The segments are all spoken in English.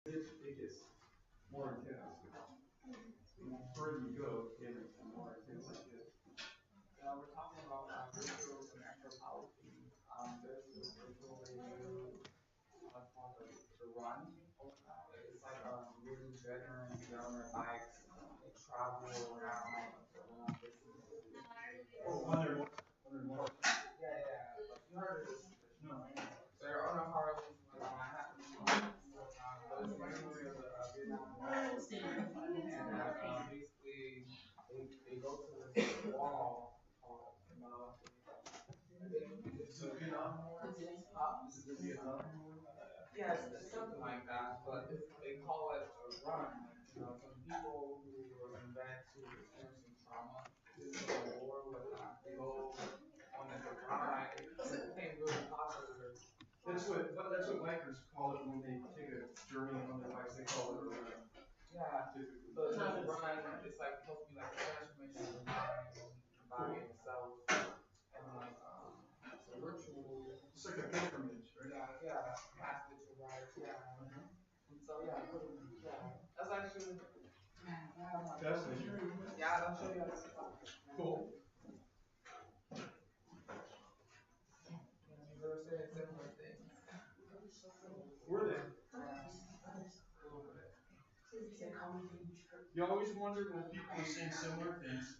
it gets more intense. The further you go, it gets more intense like this. We're talking about rituals and anthropology. There's this ritual they do called the run. It's like really veterans get on their bikes, they travel around Oh, more. Yeah. Like you heard of this? No. So they're on a Harley, like on Manhattan, but it's memory of the Vietnam War. And basically, they go to this wall called So Vietnam War? This is the Vietnam War? yes, it's something like that, but they call it a run. Some people who were back to experiencing trauma in the war, whatnot, they go on this ride. It became really popular. That's what bikers call it when they take a journey on their bikes. They call it a run. Yeah, Typically. so the run, it's like supposed to be like a transformation of the mind, the body itself, and like it's a ritual. It's like a pilgrimage, right? Yeah, passage of life, yeah. And so yeah, that's actually. Fascinating. Yeah, I'll show you how to Cool. You've ever said similar things? Were they? You always wonder when people are saying similar things,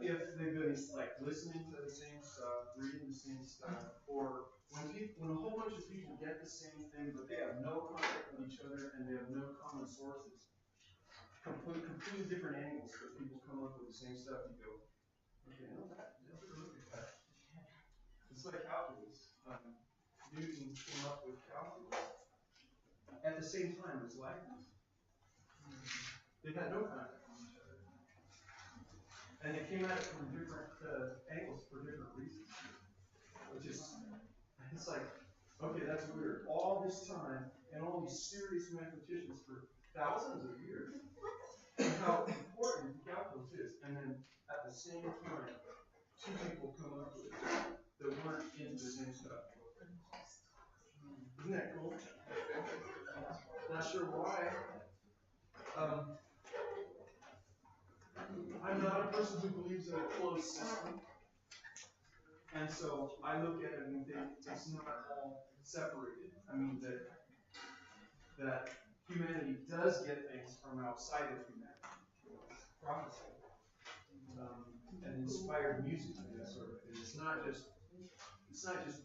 if they've been like listening to the same stuff, reading the same stuff, or when a whole bunch of people get the same thing, but they have no contact with each other and they have no common sources. Completely different angles, but people come up with the same stuff. You go, okay, no, never look at that. It's like calculus. Newton came up with calculus at the same time as Leibniz. They had no contact with each other, and they came at it from different angles for different reasons. Which is, it's like, okay, that's weird. All this time and all these serious mathematicians for thousands of years. How important calculus is, and then at the same time, two people come up with it that weren't into the same stuff. Isn't that cool? Not sure why. I'm not a person who believes in a closed system, and so I look at it and think it's not all separated. I mean that humanity does get things from outside of humanity. Prophecy. And inspired music and that sort of thing. It's not just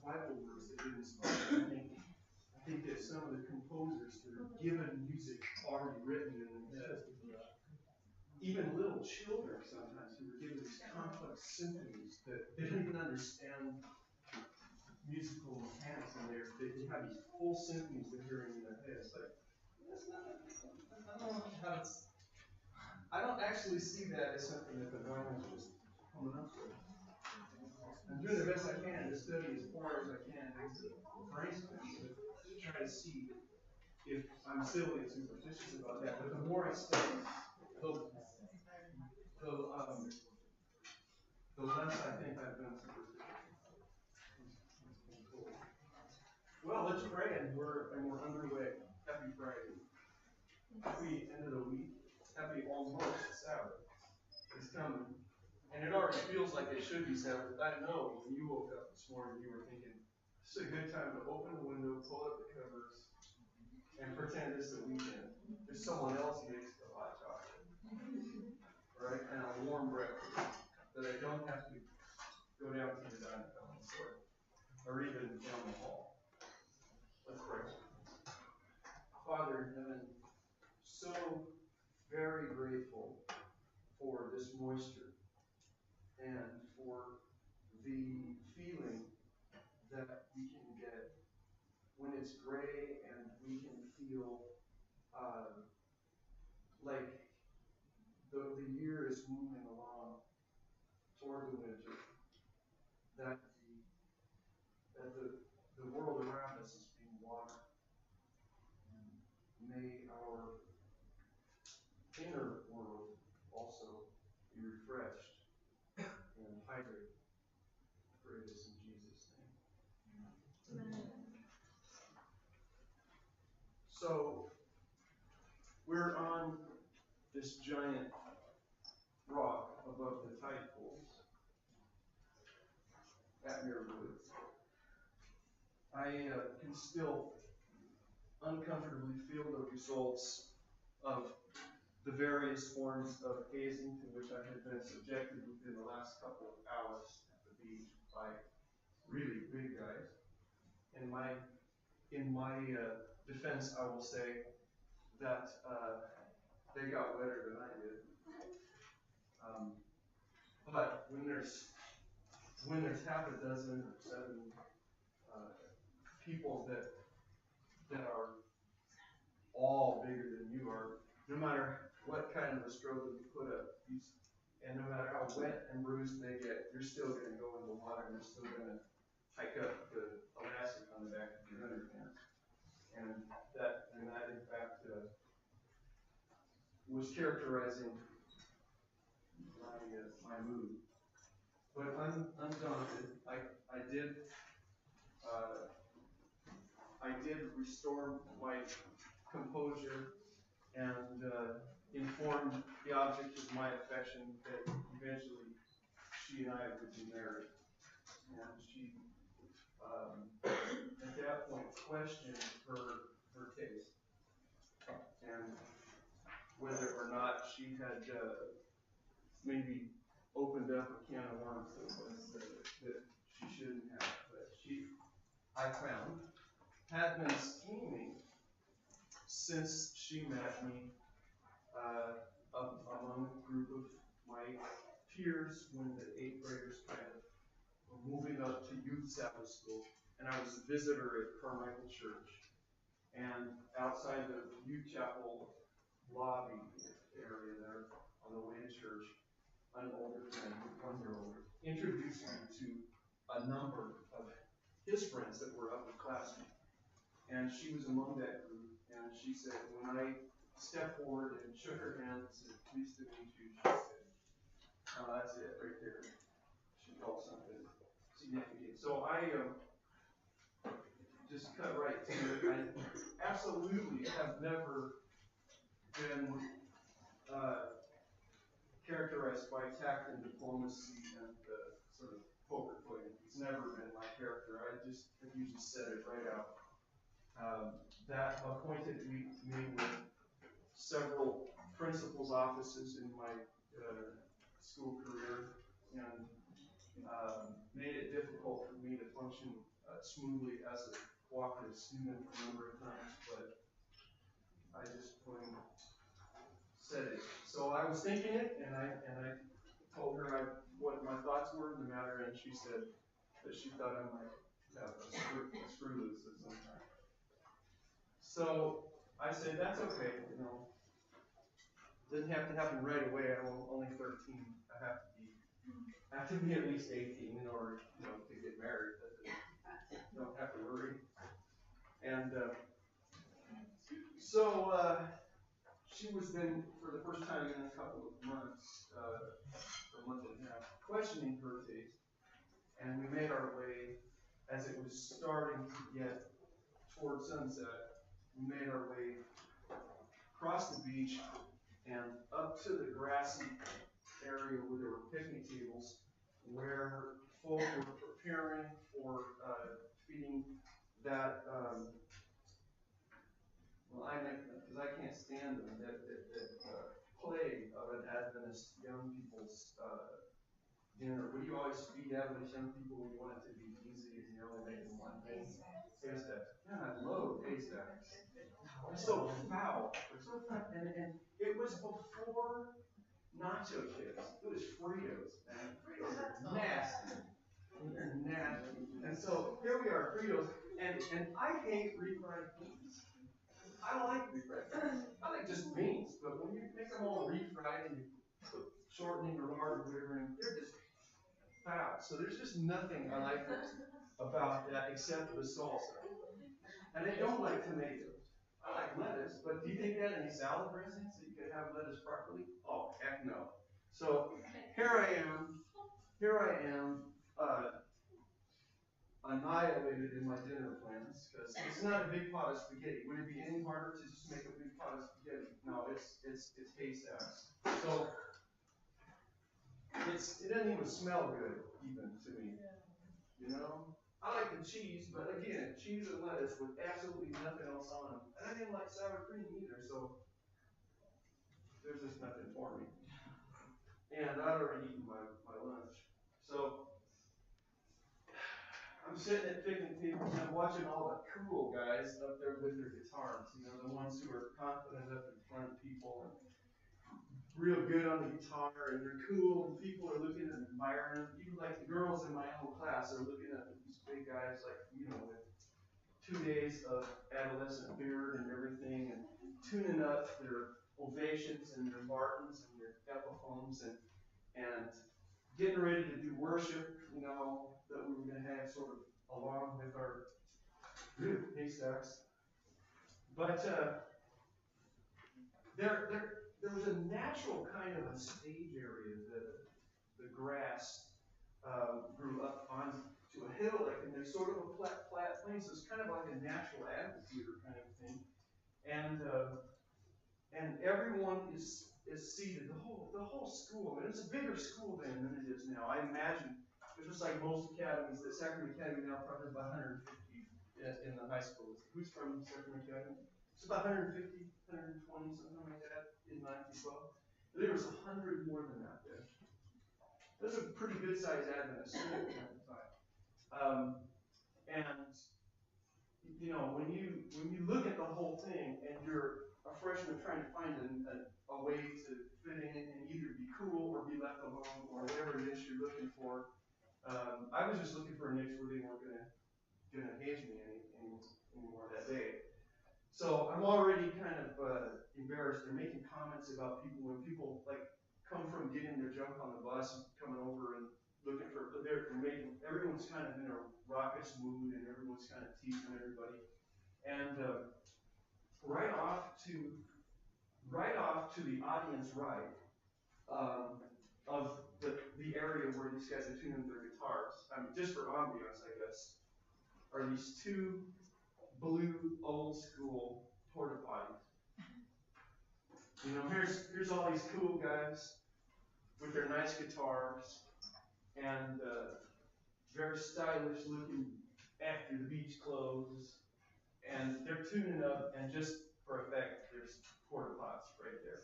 Bible words that get inspired. I think that some of the composers that are given music already written in their head, even little children sometimes who are given these complex symphonies that they don't even understand musical mechanics in there. They have these full symphonies they're hearing in their heads. Like, that's not, I don't actually see that as something that the Bible is just coming up with. I'm doing the best I can to study as far as I can into the brain science to try to see if I'm silly and superstitious about that. But the more I study, the less I think I've been superstitious. Well, let's pray, and we're underway. Happy Friday. Happy end of the week. Happy almost Sabbath. It's coming. And it already feels like it should be Sabbath. I know when you woke up this morning, you were thinking, this is a good time to open the window, pull up the covers, and pretend it's the weekend. There's someone else who makes the hot chocolate. Right? And a warm breakfast that I don't have to go down to the dining room or even down the hall. Let's pray. Father in heaven, so very grateful for this moisture and for the feeling that we can get when it's gray and we can feel like the year is moving along toward the winter, that the world around us is being watered. May our inner world also be refreshed and hydrated. Pray this in Jesus' name. Amen. So, we're on this giant rock above the tide pools at Mirrorwood. I can still uncomfortably feel the results of the various forms of hazing to which I had been subjected within the last couple of hours at the beach by really big guys. In my defense, I will say that they got wetter than I did. But when there's half a dozen or 7 people that are all bigger than you are, no matter what kind of a struggle you put up, and no matter how wet and bruised they get, you're still going to go in the water and you're still going to hike up the elastic on the back of your underpants. And that in fact was characterizing my mood. But undaunted, I did restore my composure and informed the object of my affection that eventually she and I would be married. And she, at that point, questioned her taste and whether or not she had maybe opened up a can of worms that she shouldn't have. But she, I found, had been scheming since she met me among a group of my peers when the 8th graders kind of were moving up to youth Sabbath school. And I was a visitor at Carmichael Church. And outside the youth chapel lobby area there on the way to church, an older friend, 1 year older, introduced me to a number of his friends that were upper classmen. And she was among that group, and she said, when I stepped forward and shook her hand and said, pleased to meet you, she said, oh, that's it right there. She felt something significant. So I just cut right to it. I absolutely have never been characterized by tact and diplomacy and sort of poker playing. It's never been my character. I just have usually said it right out. That appointed me with several principal's offices in my school career and made it difficult for me to function smoothly as a cooperative student a number of times, but I just plain said it. So I was thinking it, and I told her what my thoughts were in the matter, and she said that she thought I might have a screw loose at some time. So I said, that's okay, doesn't have to happen right away. I'm only 13. I have to be at least 18 in order, to get married. Don't have to worry. And so she was then, for the first time in a couple of months, a month and a half, questioning her taste. And we made our way, as it was starting to get toward sunset, we made our way across the beach and up to the grassy area where there were picnic tables, where folk were preparing for feeding that, because I can't stand them, that plague of an Adventist young people's dinner. What do you always feed Adventist young people when you want it to be easy and you only make them one thing? Haystack. Man, I loathe haystacks. They're so foul. They're so foul. And it was before nacho chips. It was Fritos, man. Fritos are nasty. They're nasty. And so here we are, Fritos, and I hate refried beans. I like refried beans. I like just beans, but when you make them all refried and you put shortening or lard or whatever in, they're just foul. So there's just nothing I like about that except the salsa. And I don't like tomatoes. I like lettuce, but do you think they had any salad dressing so you could have lettuce properly? Oh, heck no. So here I am, annihilated in my dinner plans, because it's not a big pot of spaghetti. Would it be any harder to just make a big pot of spaghetti? No, it's haystacks. So it doesn't even smell good, even to me. You know? I like the cheese, but again, cheese and lettuce with absolutely nothing else on them. And I didn't like sour cream either, so there's just nothing for me. And I'd already eaten my lunch. So I'm sitting at picnic tables and I'm watching all the cool guys up there with their guitars, you know, the ones who are confident up in front of people and real good on the guitar and they're cool and people are looking and admiring them. Even like the girls in my own class are looking at these big guys like, you know, with 2 days of adolescent beard and everything and tuning up their ovations and their Martins and their Epiphones and getting ready to do worship, you know, that we were going to have sort of along with our haystacks. But there was a natural kind of a stage area that the grass grew up onto a hill, like, and there's sort of a flat plain, so it's kind of like a natural amphitheater kind of thing. And everyone is seated. The whole school, and it's a bigger school then than it is now. I imagine it's just like most academies. The Sacrament Academy now probably has about 150 in the high school. Who's from Sacrament Academy? It's about 150, 120, something like that in 1912. There was 100 more than that there. That's a pretty good sized Adventist school at the time. And you know, when you look at the whole thing and you're a freshman trying to find a way to fit in and either be cool or be left alone or whatever it is you're looking for, I was just looking for a niche where they weren't gonna haze me anymore that day. So I'm already kind of embarrassed. They're making comments about people when people like come from getting their junk on the bus and coming over and looking for. They're making everyone's kind of in a raucous mood and everyone's kind of teasing everybody. And right off to the audience right of the area where these guys are tuning their guitars. I mean, just for ambiance, I guess, are these two blue old school porta potties. You know, here's all these cool guys with their nice guitars and very stylish looking after the beach clothes, and they're tuning up, and just for effect, there's porta pots right there.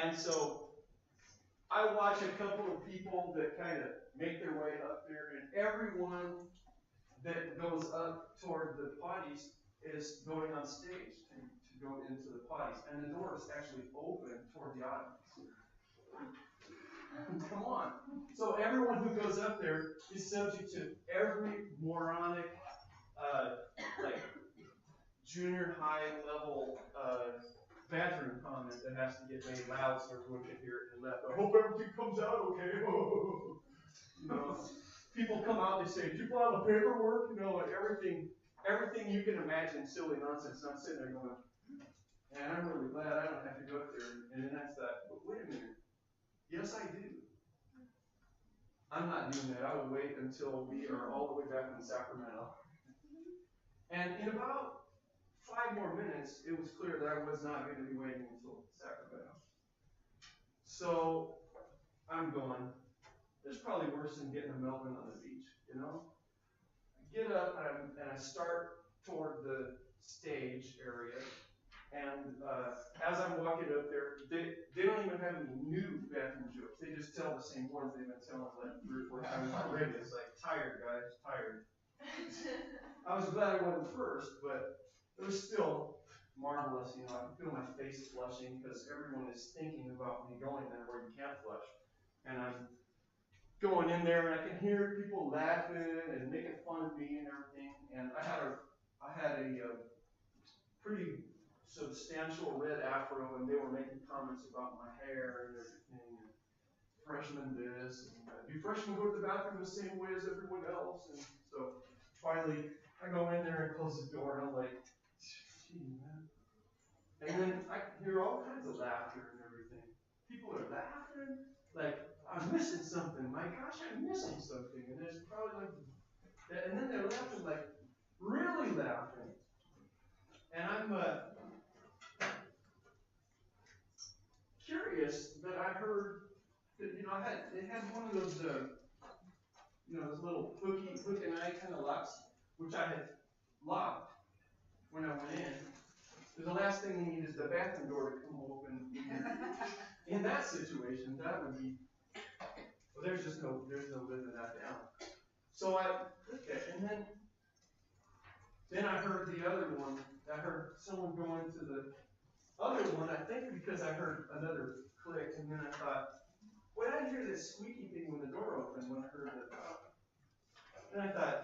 And so I watch a couple of people that kind of make their way up there, and everyone that goes up toward the potties is going on stage to go into the potties. And the door is actually open toward the audience. Come on. So everyone who goes up there is subject to every moronic, like junior high level bathroom comment that has to get made loud so everyone can hear it and left. I hope everything comes out okay. You know, people come out, they say, did you file the paperwork? You know, and everything you can imagine, silly nonsense. And I'm sitting there going, man, I'm really glad I don't have to go up there. And then that's that. But wait a minute. Yes, I do. I'm not doing that. I will wait until we are all the way back in Sacramento. And in about 5 more minutes, it was clear that I was not going to be waiting until Sacramento. So I'm going, it's probably worse than getting a Melvin on the beach, you know? I get up and I start toward the stage area. And as I'm walking up there, they don't even have any new bathroom jokes. They just tell the same ones they've been telling like 3 or 4 times already. It's like, tired, guys, tired. I was glad I wasn't first, but it was still marvelous. You know, I can feel my face flushing because everyone is thinking about me going there where you can't flush. And I'm going in there and I can hear people laughing and making fun of me and everything. And I had a pretty substantial red afro, and they were making comments about my hair and everything, and freshmen this, and do freshmen go to the bathroom the same way as everyone else? And so finally, I go in there and close the door, and I'm like, gee, man. And then I hear all kinds of laughter and everything. People are laughing, like, I'm missing something. My gosh, I'm missing something. And there's probably like, and then they're laughing, like, really laughing. And heard that, they had one of those, those little hook and eye kind of locks, which I had locked when I went in. Because the last thing you need is the bathroom door to come open. In that situation, that would be, well, there's no living that down. So I put that, and then I heard the other one. I heard someone go into the other one, I think because I heard another click, and then I thought, when I hear this squeaky thing when the door opened, when I heard the, and I thought,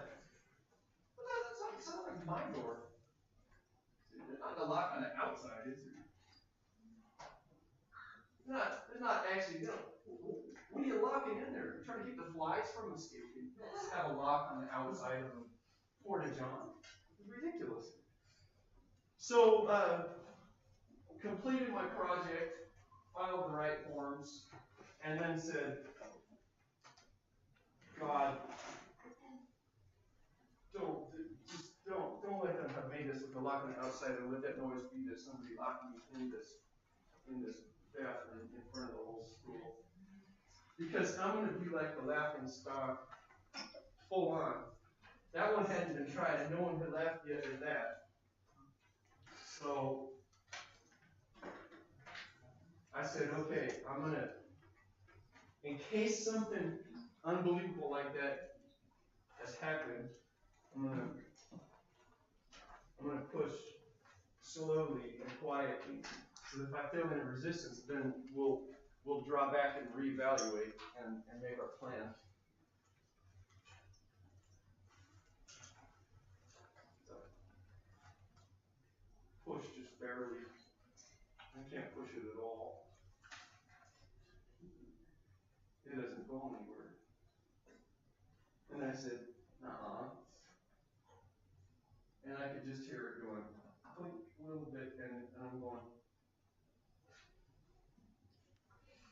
well, that sounds like my door. There's not a lock on the outside, is there? There's not actually, when you lock it in there, you're trying to keep the flies from escaping. You don't just have a lock on the outside of the porta-john. It's ridiculous. So, completed my project, filed the right forms, and then said, God, don't let them have made this with the lock on the outside and let that noise be that somebody locked me in this bathroom in front of the whole school. Because I'm going to be like the laughing stock, full on. That one hadn't been tried, and no one had laughed yet at that. So I said, okay, I'm going to, in case something unbelievable like that has happened, I'm going to push slowly and quietly. So if I feel any resistance, then we'll draw back and reevaluate and make our plan. So, push just barely. I can't push it at all. It doesn't go anywhere. And I said, nuh-uh. And I could just hear it going, click a little bit, and I'm going,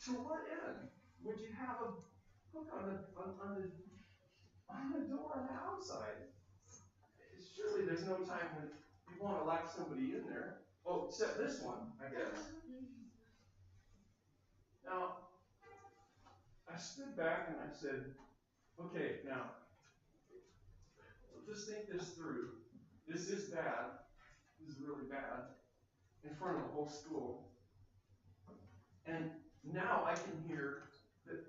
to what end? Would you have a hook on the door on the outside? Surely there's no time when you want to lock somebody in there. Well, except this one, I guess. Now, I stood back and I said, okay, now, just think this through. This is bad. This is really bad. In front of the whole school. And now I can hear that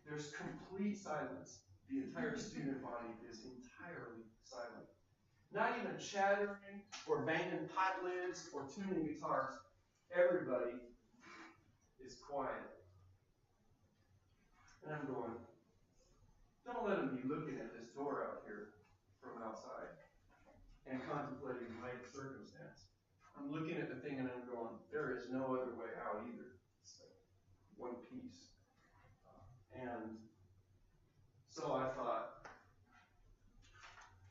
there's complete silence. The entire student body is entirely silent. Not even chattering or banging pot lids or tuning guitars. Everybody is quiet. And I'm going, don't let them be looking at this door out here from outside and contemplating my circumstance. I'm looking at the thing and I'm going, there is no other way out either. It's like one piece. And so I thought,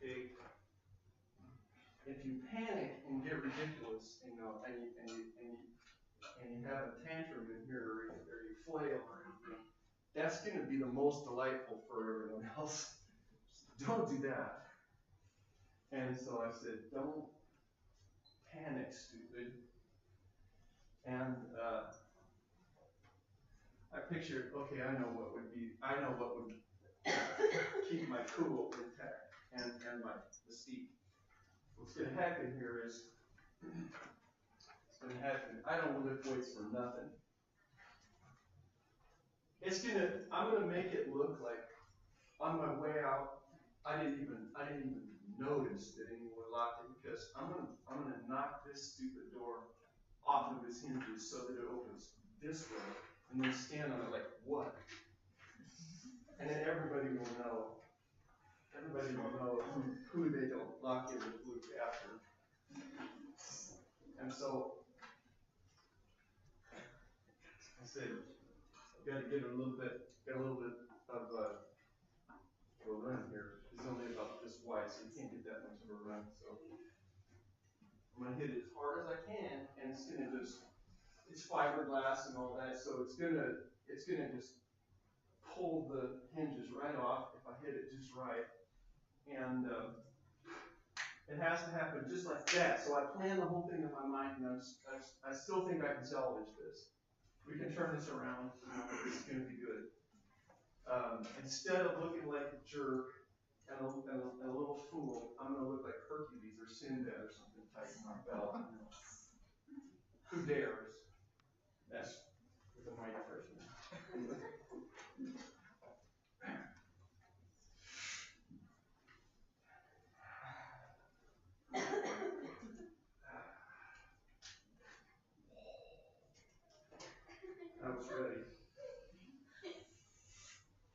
okay, if you panic and get ridiculous, and you have a tantrum in here, or you flail or anything, that's going to be the most delightful for everyone else. Don't do that. And so I said, don't panic, stupid. And I pictured, okay, I know what would keep my cool intact and my mystique. What's going to happen here is, I don't lift weights for nothing. I'm going to make it look like on my way out, I didn't even notice that anyone locked it, because I'm going to knock this stupid door off of its hinges so that it opens this way, and then stand on it like, what? And then everybody will know who they don't lock in the blue bathroom. And so I said, I've got to get a little bit of a run here. It's only about this wide, so you can't get that much of a run. So I'm going to hit it as hard as I can, and it's going to it's fiberglass and all that, so it's going to just pull the hinges right off if I hit it just right. And it has to happen just like that. So I plan the whole thing in my mind, and I still think I can salvage this. We can turn this around. It's going to be good. Instead of looking like a jerk and a little fool, I'm going to look like Hercules or Sinbad or something tight in my belt. Who dares? That's with a mighty person. I was ready.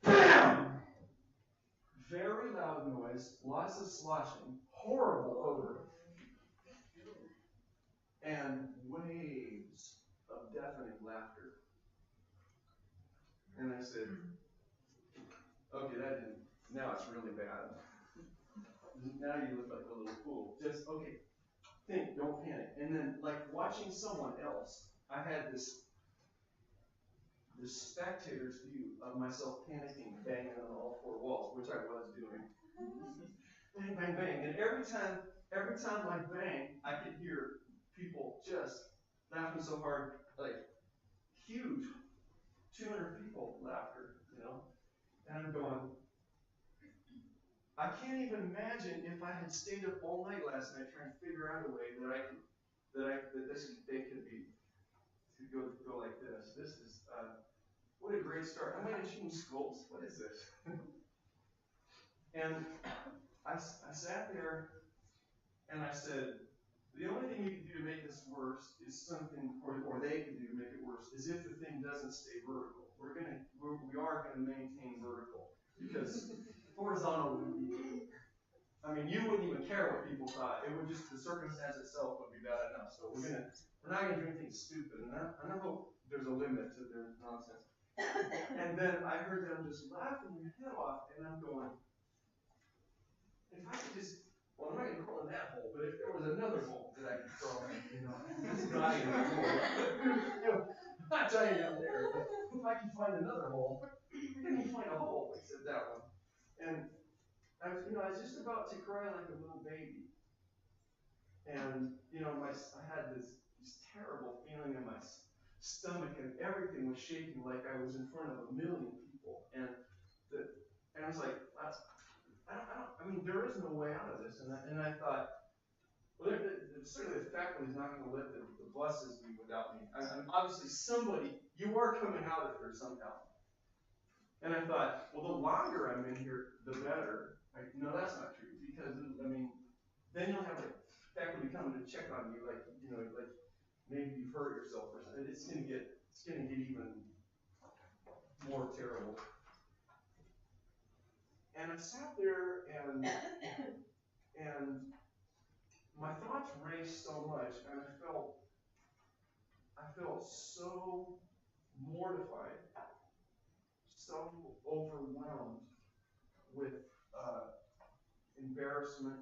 Bam! Very loud noise, lots of sloshing, horrible odor, and waves of deafening laughter. And I said, okay, that didn't, now it's really bad. Now you look like a little fool. Just, okay, think, don't panic. And then, like watching someone else, I had this spectator's view of myself panicking, banging on all four walls, which I was doing. Bang, bang, bang. And every time I bang, I could hear people just laughing so hard, like huge, 200 people laughter, you know? And I'm going, I can't even imagine if I had stayed up all night last night trying to figure out a way that this day could go like this. This is what a great start. I might have changed schools. What is this? And I sat there and I said, the only thing you can do to make this worse is something, or they can do to make it worse, is if the thing doesn't stay vertical. We are gonna maintain vertical because horizontal would be. I mean, you wouldn't even care what people thought. It would just the circumstance itself would be bad enough. So we're not gonna do anything stupid, and I hope there's a limit to their nonsense. And then I heard them just laughing their head off, and I'm going, if I could just, well, I'm not going to call it that hole, but if there was another hole that I could throw in, just not in that hole. I'm not telling you I'm there, but if I could find another hole, I couldn't even find a hole except that one. And I was just about to cry like a little baby. And, I had this terrible feeling in my stomach, and everything was shaking like I was in front of 1 million people. And I was like, I mean, there is no way out of this. And I thought, well, certainly the faculty is not going to let the buses be without me. Obviously, you are coming out of here somehow. And I thought, well, the longer I'm in here, the better. No, that's not true, because, then you'll have the faculty coming to check on you, like maybe you've hurt yourself or something. It's going to get even more terrible. And I sat there and my thoughts raced so much, and I felt so mortified, so overwhelmed with embarrassment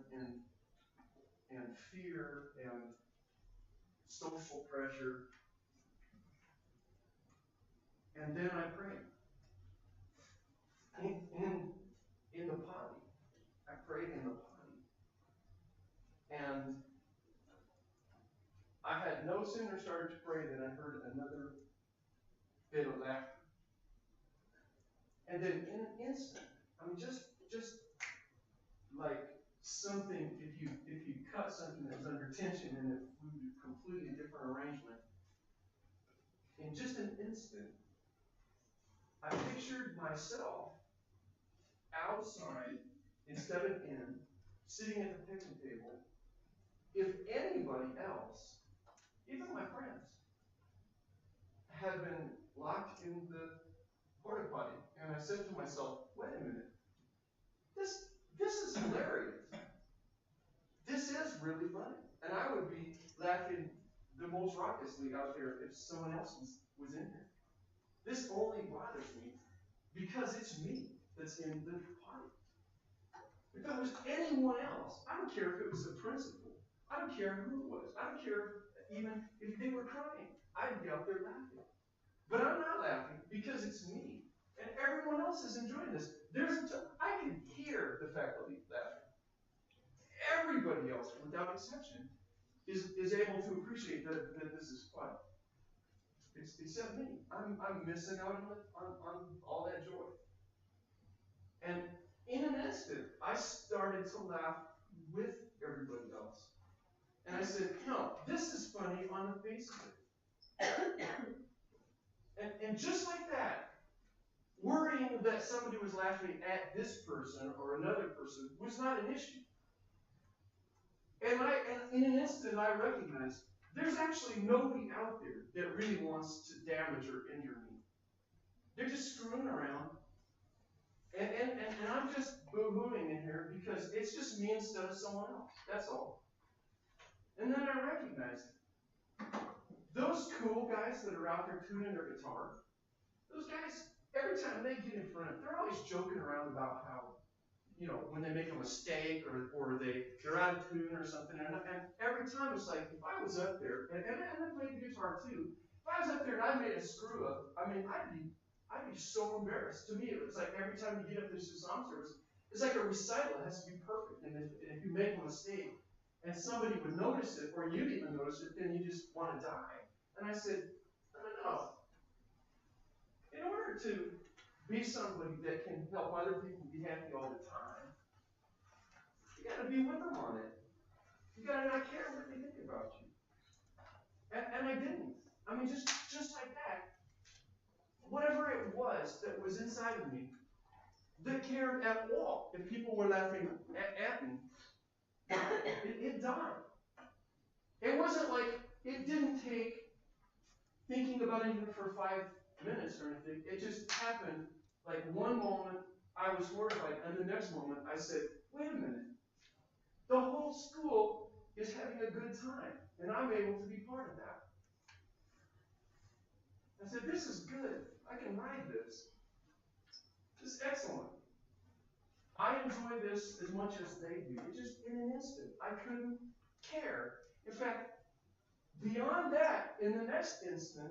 and fear and social pressure. And then I prayed in the potty. I prayed in the potty. And I had no sooner started to pray than I heard another bit of laughter. And then in an instant, just like something, if you cut something that was under tension and it moved a completely different arrangement, in just an instant, I pictured myself outside instead of in, sitting at the picnic table. If anybody else, even my friends, had been locked in the porta potty, and I said to myself, wait a minute, this is hilarious. This is really funny. And I would be laughing the most raucously out there if someone else was in here. This only bothers me because it's me that's in the potty. If it was anyone else, I don't care if it was the principal. I don't care who it was. I don't care even if they were crying. I'd be out there laughing. But I'm not laughing because it's me. And everyone else is enjoying this. I can hear the faculty laughing. Everybody else, without exception, is able to appreciate that this is fun. except me. I'm missing out on all that joy. And in an instant, I started to laugh with everybody else. And I said, no, this is funny on the face of it. And just like that, worrying that somebody was laughing at this person or another person was not an issue. And in an instant, I recognized there's actually nobody out there that really wants to damage or injure me. They're just screwing around. And I'm just boo-hooing in here because it's just me instead of someone else. That's all. And then I recognized those cool guys that are out there tuning their guitar, those guys, every time they get in front, they're always joking around about how, when they make a mistake or they're out of tune or something. And every time it's like, if I was up there, and I played the guitar too, if I was up there and I made a screw up, I mean, I'd be so embarrassed. To me, it was like every time you get up to this song service, it's like a recital. It has to be perfect. And if you make a mistake and somebody would notice it, or you'd even notice it, then you just want to die. And I said, no. In order to be somebody that can help other people be happy all the time, you got to be with them on it. You got to not care what they think about you. And I didn't. I mean, just like that. Whatever it was that was inside of me that cared at all if people were laughing at me, it died. It wasn't like it didn't take thinking about it even for 5 minutes or anything. It just happened like one moment I was horrified, and the next moment I said, wait a minute. The whole school is having a good time, and I'm able to be part of that. I said, this is good. I can ride this. This is excellent. I enjoy this as much as they do. It just, in an instant, I couldn't care. In fact, beyond that, in the next instant,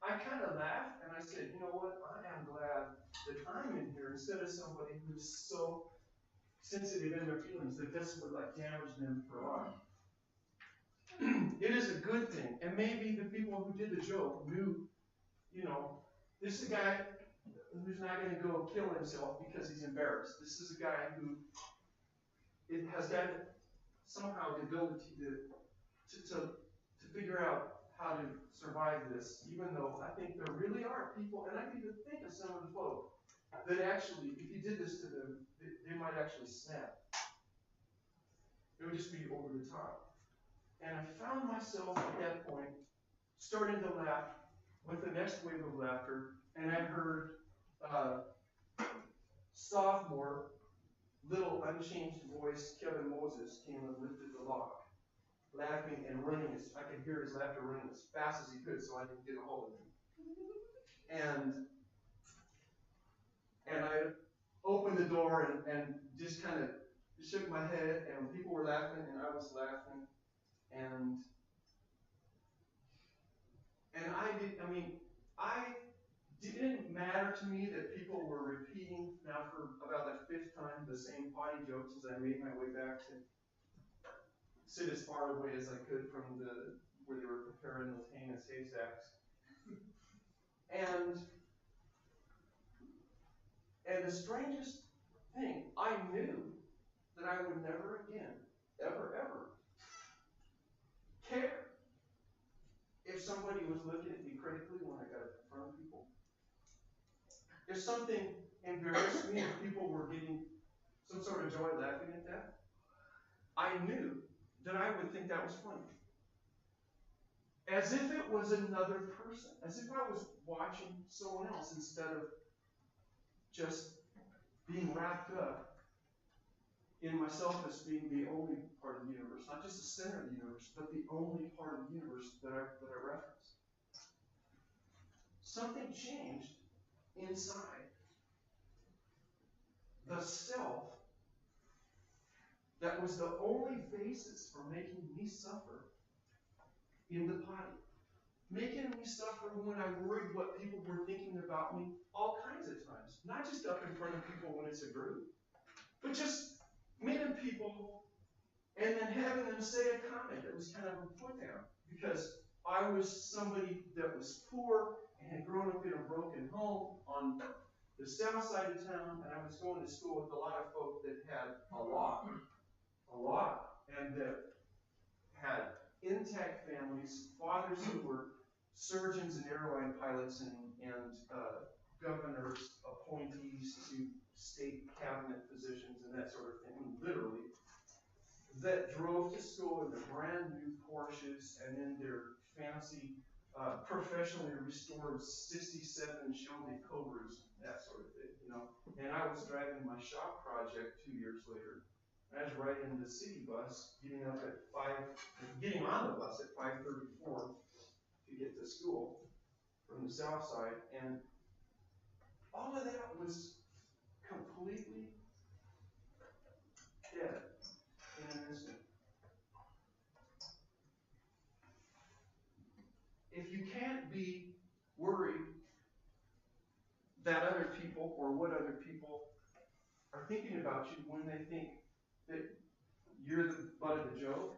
I kind of laughed, and I said, you know what? I am glad that I'm in here instead of somebody who's so sensitive in their feelings that this would damage them for life. It is a good thing. And maybe the people who did the joke knew, this is a guy who's not going to go kill himself because he's embarrassed. This is a guy who has got somehow the ability to figure out how to survive this, even though I think there really are people, and I can even think of some of the folk that actually, if you did this to them, they might actually snap. It would just be over the top. And I found myself at that point starting to laugh with the next wave of laughter, and I heard sophomore, little unchanged voice Kevin Moses came and lifted the lock, laughing and running. I could hear his laughter running as fast as he could, so I didn't get a hold of him. And I opened the door and just kind of shook my head, and people were laughing, and I was laughing, and it didn't matter to me that people were repeating now for about the 5th time the same potty jokes as I made my way back to sit as far away as I could from where they were preparing those heinous haystacks. And the strangest thing, I knew that I would never again, ever care if somebody was looking at me critically when I got up in front of people. If something embarrassed me, if people were getting some sort of joy laughing at that, I knew that I would think that was funny. As if it was another person, as if I was watching someone else instead of just being wrapped up in myself as being the only part of the universe, not just the center of the universe, but the only part of the universe that I reference. Something changed inside. The self that was the only basis for making me suffer in the body. Making me suffer when I worried what people were thinking about me all kinds of times. Not just up in front of people when it's a group, but just meeting people and then having them say a comment that was kind of a put down because I was somebody that was poor and had grown up in a broken home on the south side of town, and I was going to school with a lot of folk that had a lot, and that had intact families, fathers who were surgeons and airline pilots and governors, appointees to state cabinet positions and that sort of thing, literally, that drove to school in their brand new Porsches and in their fancy, professionally restored 67 Shelby Cobras, that sort of thing, you know. And I was driving my shop project 2 years later. I was riding the city bus, getting on the bus at 5:34 to get to school from the south side, and all of that was completely dead in an instant. If you can't be worried that other people or what other people are thinking about you when they think that you're the butt of the joke,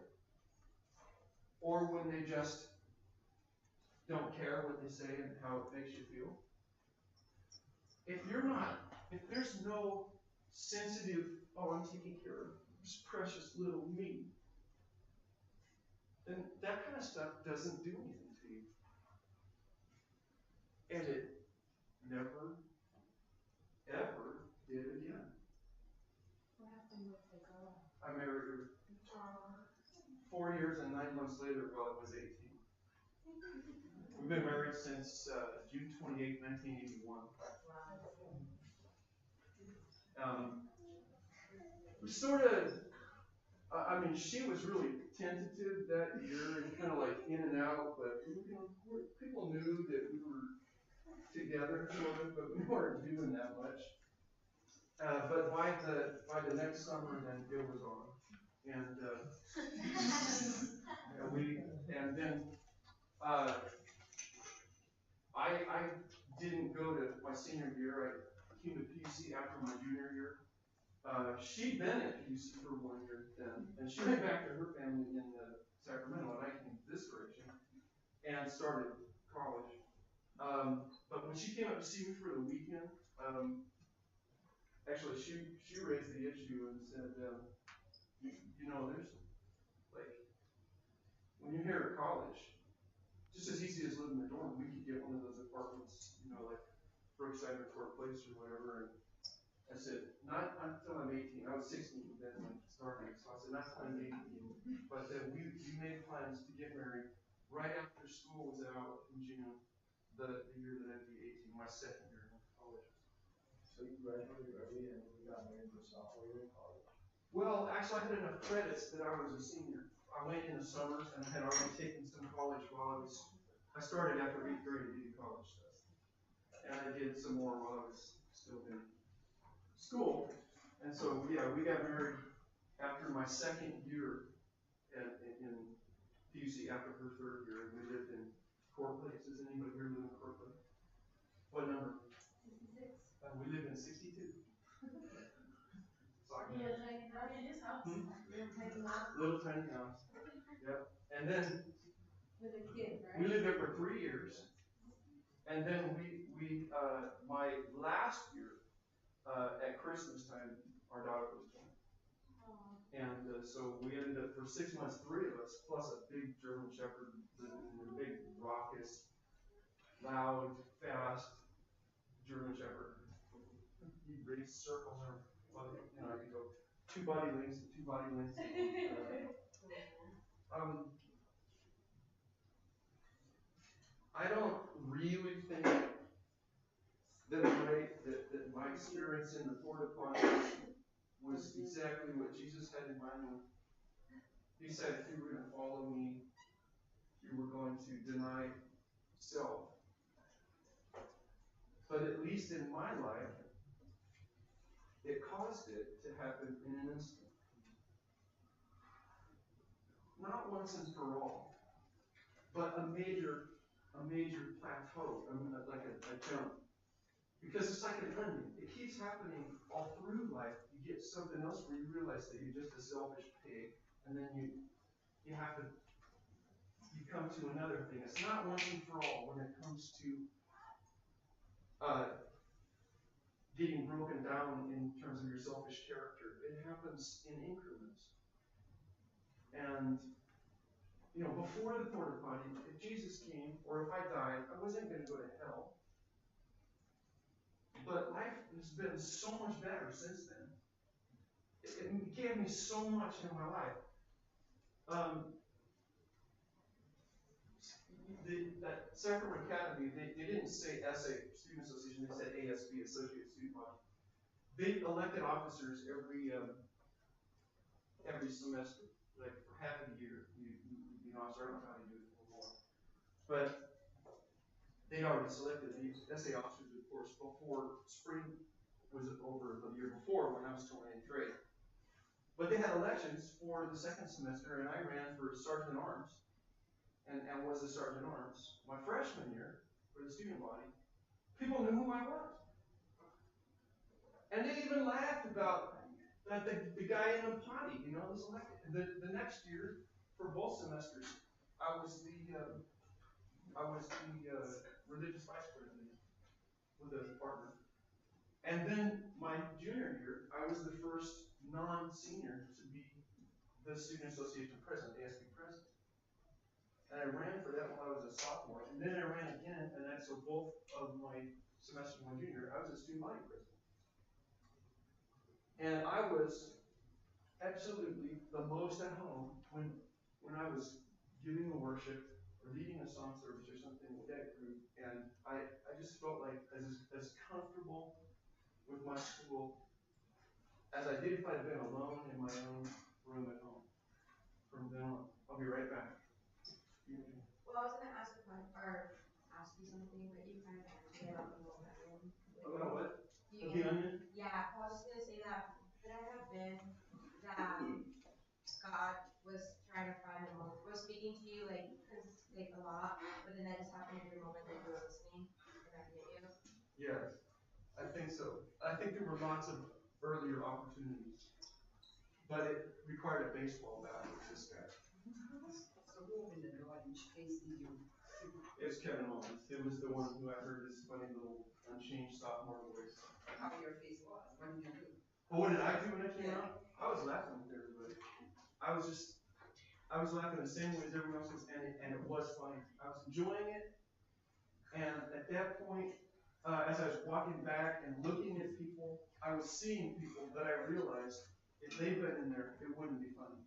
or when they just don't care what they say and how it makes you feel, if there's no sensitive, oh, I'm taking care of this precious little me, then that kind of stuff doesn't do anything to you. And it never, ever did again. What happened with the girl? I married her 4 years and 9 months later, well, I was 18. We've been married since June 28, 1981. We sort of, I mean, she was really tentative that year and kind of like in and out, but people knew that we were together, sort of, but we weren't doing that much. But by the next summer, then it was on, and then I didn't go to my senior year. I came to PUC after my junior year. She'd been at PUC for 1 year then, and she went back to her family in Sacramento, and I came this direction and started college. But when she came up to see me for the weekend, actually she raised the issue and said, you know, there's like, when you're here at college, just as easy as living in the dorm, we could get one of those apartments, you know, like Brookside or Fort Place or whatever. And I said, not until I'm 18. I was 16 then when I started. So I said, not until I'm 18. But then we made plans to get married right after school was out in June, the year that I'd be 18, my second year in college. So you graduated early and you got married your sophomore year in college? Well, actually, I had enough credits that I was a senior. I went in the summers and I had already taken some college while I started after 8th grade to do college stuff. And I did some more while I was still in school. And so, yeah, we got married after my second year in PUC, after her third year, and we lived in Court Place. Does anybody here live in Court Place? What number? 66. We live in 62. Little tiny house in his house. Little tiny house. Little tiny house. Yep. And then With a kid, right? we lived there for 3 years. And then my last year, at Christmas time, our daughter was born. And so we ended up, for 6 months, 3 of us, plus a big German Shepherd, living in a big, raucous, loud, fast German Shepherd. He raised circles around, you know, I could go 2 body lengths and 2 body lengths. I don't really think that my experience in the porta potty was exactly what Jesus had in mind when he said, if you were going to follow me, you were going to deny self. But at least in my life, it caused it to happen in an instant. Not once and for all, but a major plateau, like a jump. Because it's like an onion. It keeps happening all through life. You get something else where you realize that you're just a selfish pig, and then you come to another thing. It's not once and for all when it comes to uh, getting broken down in terms of your selfish character. It happens in increments. And, you know, before the porta potty, if Jesus came, or if I died, I wasn't going to go to hell. But life has been so much better since then. It gave me so much in my life. At Sacrament Academy, they didn't say SA, Student Association, they said ASB, Associate Student Body. They elected officers every semester, like for half a year. You know, so I don't know how to do it anymore. But they'd already selected the SA officers, of course, before spring was over the year before when I was still in 8th grade. But they had elections for the second semester, and I ran for Sergeant at Arms, and was a Sergeant at Arms. My freshman year, for the student body, people knew who I was. And they even laughed about the guy in the potty, you know, was elected. The next year, for both semesters, I was the religious vice president with a partner. And then my junior year, I was the first non-senior to be the Student Association president, ASB president. And I ran for that while I was a sophomore. And then I ran again, and so both of my semester one junior, I was a student body president. And I was absolutely the most at home when I was giving the worship or leading a song service or something with that group. And I just felt like as comfortable with my school as I did if I'd been alone in my own room at home. From then on, I'll be right back. Well, I was gonna ask ask you something, but you kind of answered it on the moment. About what? The onion? Yeah, I was just gonna say that could I have been that God was trying to find the moment, was speaking to you like a lot, but then that just happened to be the moment that you were listening and that hit you? Yes, I think so. I think there were lots of earlier opportunities, but it required a baseball bat with this guy. So who opened the door and faced you? It was Kevin Owens. It was the one who I heard his funny little unchanged sophomore voice. How your face was? What did you do? Well, what did I do when I came out? I was laughing with everybody. I was laughing the same way as everyone else was, and it was funny. I was enjoying it, and at that point, as I was walking back and looking at people, I was seeing people that I realized if they'd been in there, it wouldn't be funny.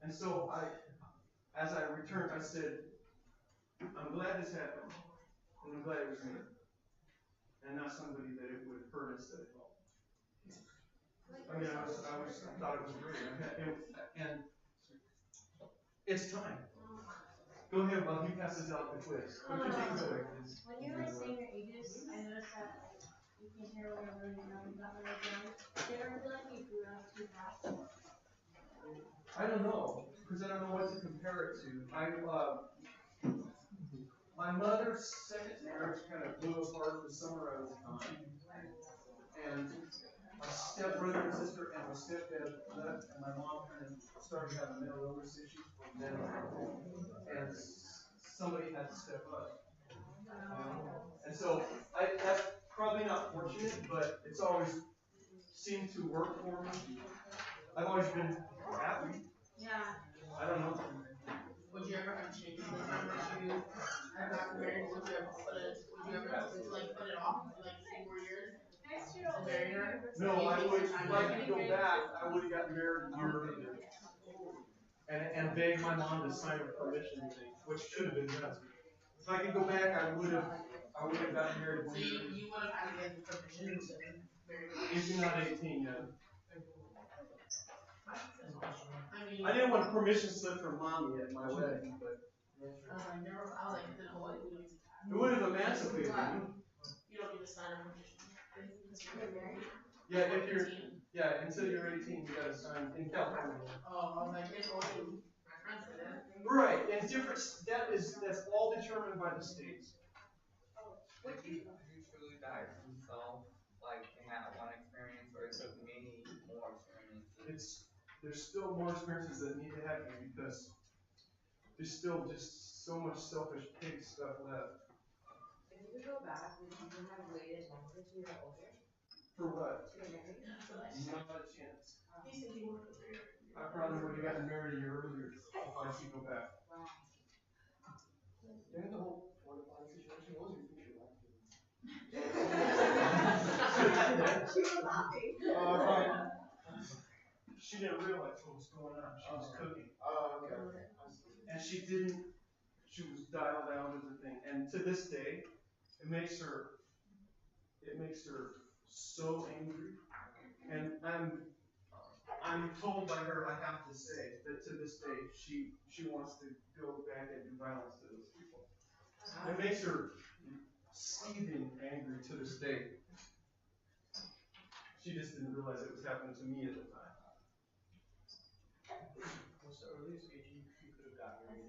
And so as I returned, I said, I'm glad this happened, and I'm glad it was me, and not somebody that it would hurt instead of help. I mean, I thought it was great, and it's time. Go ahead while he passes out the quiz. What you think away? When you were saying your ages, I noticed that you can hear when you're really young, not really young. Do you ever feel like you grew up too fast? I don't know, because I don't know what to compare it to. My mother's second marriage kind of blew apart the summer I was gone. And my stepbrother and sister and my stepdad left, and my mom kind of started having mental illness issues from then on. And somebody had to step up. And so that's probably not fortunate, but it's always seemed to work for me. I've always been happy. Yeah. I don't know. Would you ever have changed the time that you had gotten married? Would you ever put it off for like 2 more years? To marry her? No, I would, if I could go back, I would have gotten married a year earlier. And begged my mom to sign a permission thing, which should have been done. If I could go back, I would have gotten married. So you would have had to get permission to marry her? If you're not 18 yet. I mean, I didn't want a permission slip from mommy at my wedding, but I was like, no, what? it would have emancipated me. You don't need to sign a permission. Yeah, until you're 18, you gotta sign in California. Oh, I was like, it's only my friends did it. Right, and that's all determined by the states. Would you truly die yourself, like in that one experience, or is there many more experiences? There's still more experiences that need to happen because there's still just so much selfish pig stuff left. If you could go back, would you have waited longer till you're older For what? to get married? Not a chance. He said he wanted to marry. I probably would have gotten married a year earlier if I could go back. Wow. During the whole water plant situation, what was your future like? She was happy. She didn't realize what was going on. She was cooking. Oh, okay. And she didn't, she was dialed out of the thing. And to this day, it makes her so angry. And I'm told by her, I have to say, that to this day, she wants to go back and do violence to those people. It makes her seething angry to this day. She just didn't realize it was happening to me at the time. What's the earliest age you could have got married?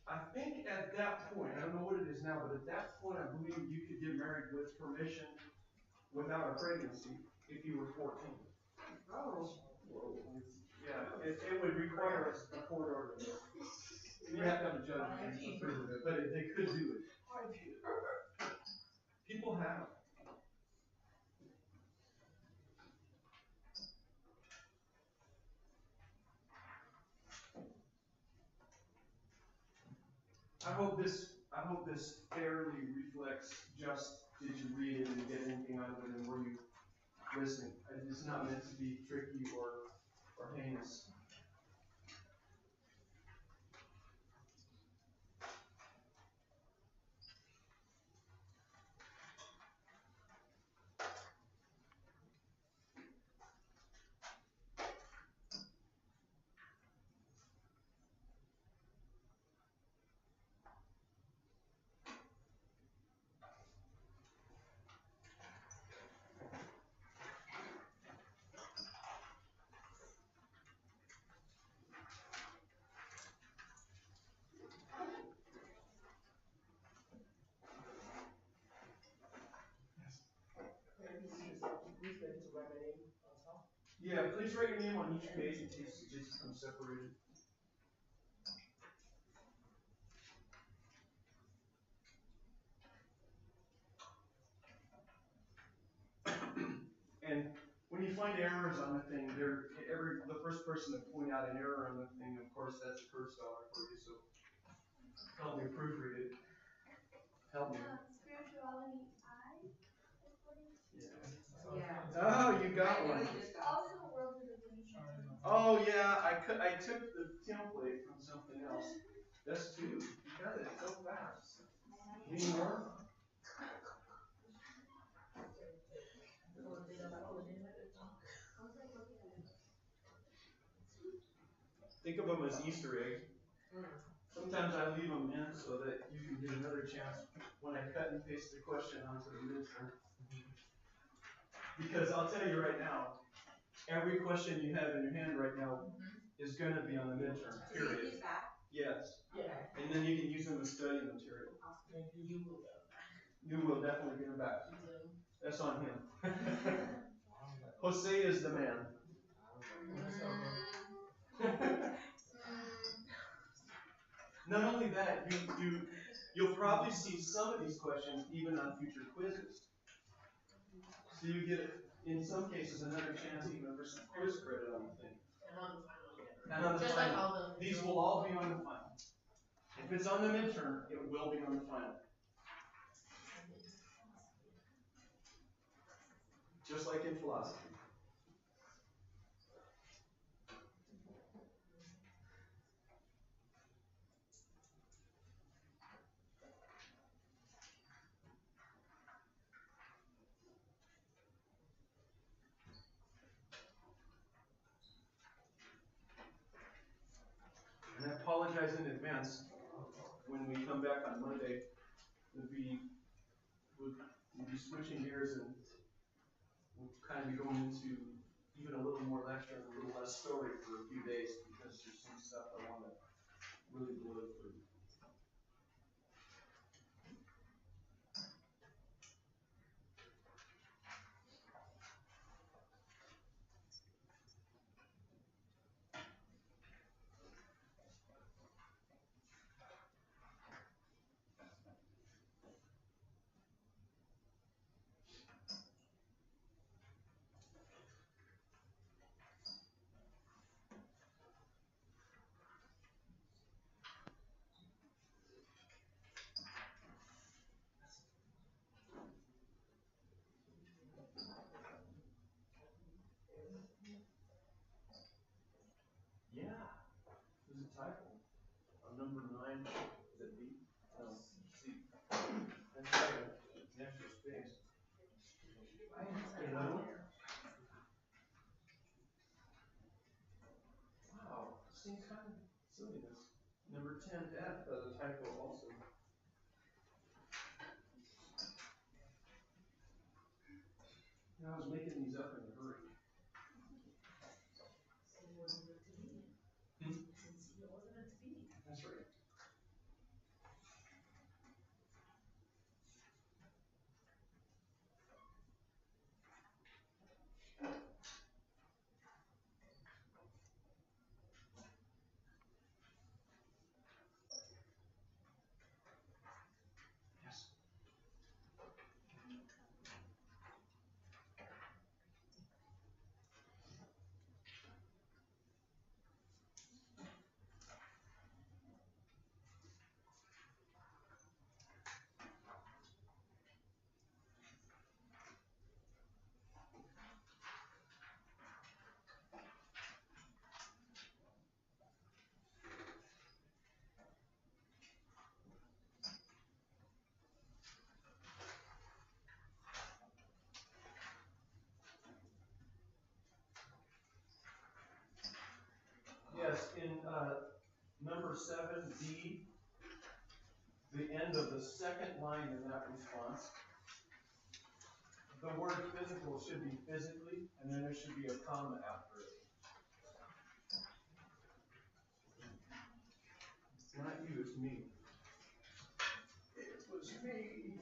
I think at that point, I don't know what it is now, but at that point, I believe you could get married with permission without a pregnancy if you were 14. Oh. Yeah, it would require a court order. You have to have a judge to approve it, but they could do it. People have. I hope this fairly reflects just, did you read it and get anything out of it, and were you listening? It's not meant to be tricky or heinous. Yeah, please write your name on each page in case it just becomes separated. And when you find errors on the thing, the first person to point out an error on the thing, of course, that's a curse dollar for you. So help me proofread it. Help me. Spirituality I, according to. Yeah. Oh, you got one. Also world religion. Oh yeah, I took the template from something else. That's two. You got it so fast. Need more? Think of them as Easter eggs. Sometimes I leave them in so that you can get another chance when I cut and paste the question onto the midterm. Because I'll tell you right now, every question you have in your hand right now is going to be on the midterm, period. Yes. Yeah. And then you can use them as study material. You will go. You will definitely get them back. That's on him. Jose is the man. Not only that, you'll probably see some of these questions even on future quizzes. So you get, in some cases, another chance even for some quiz credit on the thing. And on the final, yeah. And on the Just final. like all the. These will all be on the final. If it's on the midterm, it will be on the final. Just like in philosophy. And I apologize in advance. When we come back on Monday, we'll be switching gears and we'll kind of be going into even a little more lecture and a little less story for a few days because there's some stuff I want to really blow through. number 9, is it B? No, C. That's right, next to space. Another one? Wow, same kind of silliness. Number 10, F has a typo also. I was making these up in a hurry. That's right. Yes. Yes, in number 7D, the end of the second line in that response, the word physical should be physically, and then there should be a comma after it. It's not you, it's me. It was me.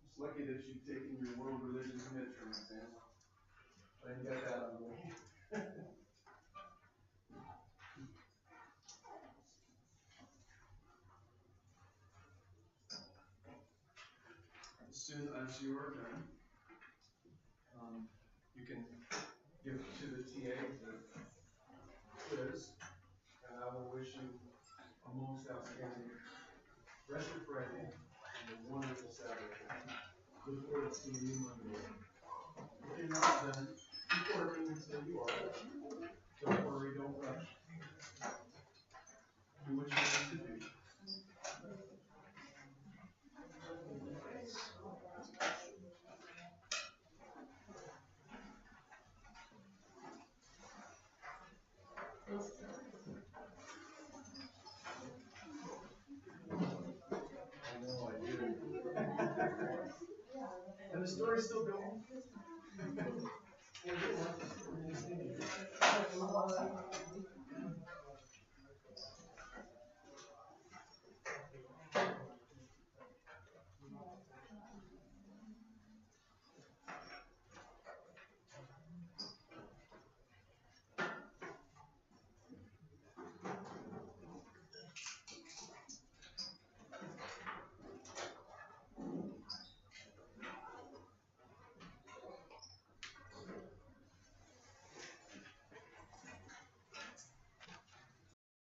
It's lucky that you've taken your world religious midterm exam. I didn't get that on the way. As soon as you are done, you can give to the TA the quiz, and I will wish you a most outstanding rest of Friday and a wonderful Saturday. Look forward to seeing you Monday. If you're not done, report me until you are. Don't worry, don't rush. Do what you need to do. I know, I did. And the story's still going.